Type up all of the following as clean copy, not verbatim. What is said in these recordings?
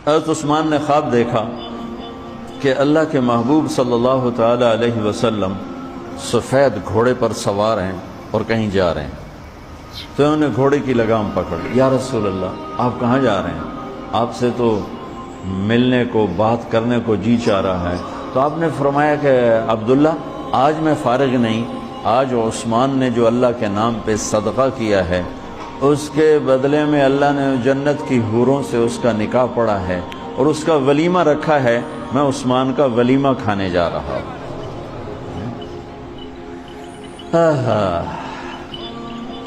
حضرت عثمان نے خواب دیکھا کہ اللہ کے محبوب صلی اللہ تعالی علیہ وسلم سفید گھوڑے پر سوار ہیں اور کہیں جا رہے ہیں، تو انہوں نے گھوڑے کی لگام پکڑ لی۔ یا رسول اللہ، آپ کہاں جا رہے ہیں؟ آپ سے تو ملنے کو، بات کرنے کو جی چاہ رہا ہے۔ تو آپ نے فرمایا کہ عبداللہ، آج میں فارغ نہیں، آج عثمان نے جو اللہ کے نام پہ صدقہ کیا ہے، اس کے بدلے میں اللہ نے جنت کی حوروں سے اس کا نکاح پڑھا ہے اور اس کا ولیمہ رکھا ہے، میں عثمان کا ولیمہ کھانے جا رہا ہوں۔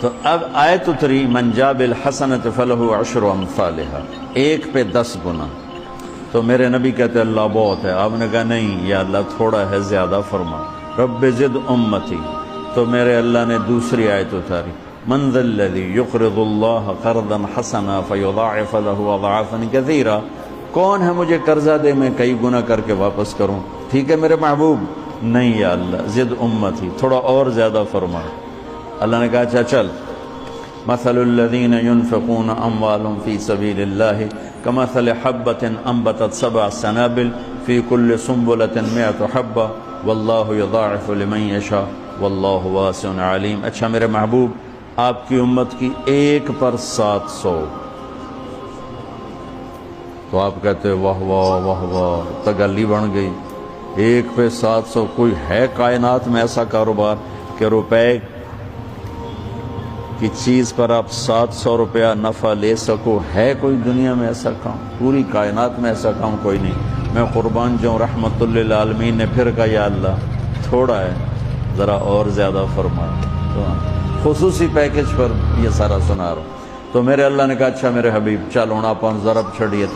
تو اب آیت اتری، من جاء بالحسنۃ فلہ عشر امثالھا، ایک پہ 10 گنا۔ تو میرے نبی کہتے اللہ بہت ہے۔ آپ نے کہا نہیں یا اللہ، تھوڑا ہے، زیادہ فرما، رب زد امتی۔ تو میرے اللہ نے دوسری آیت اتاری، من ذا الذی یقرض اللہ قرضا حسنا فیضاعف له اضعافا کثیرا، کون ہے مجھے قرضہ دے میں کئی گنا کر کے واپس کروں؟ ٹھیک ہے میرے محبوب، نہیں یا اللہ، زد امتی، تھوڑا اور زیادہ فرما۔ اللہ نے کہا اچھا چل، مثل الذین ينفقون اموالهم فی سبیل اللہ کمثل حبۃ انبتت 7 سنابل فی کل سنبلۃ 100 حبۃ واللہ یضاعف لمن یشاء واللہ واسع علیم۔ اچھا میرے محبوب، آپ کی امت کی ایک پر 700، تو آپ کہتے واہ واہ واہ واہ، تگلی بن گئی، ایک پہ 700۔ کوئی ہے کائنات میں ایسا کاروبار کہ روپے کی چیز پر آپ 700 روپیہ نفع لے سکو؟ ہے کوئی دنیا میں ایسا کام؟ پوری کائنات میں ایسا کام کوئی نہیں۔ میں قربان جاؤں، رحمت للعالمین نے پھر کہا یا اللہ تھوڑا ہے، ذرا اور زیادہ فرما۔ تو خصوصی پیکج پر یہ سارا سنا رہا ہوں۔ تو میرے اللہ نے کہا اچھا میرے حبیب چل ہوں آپ ضرب چھڑیے۔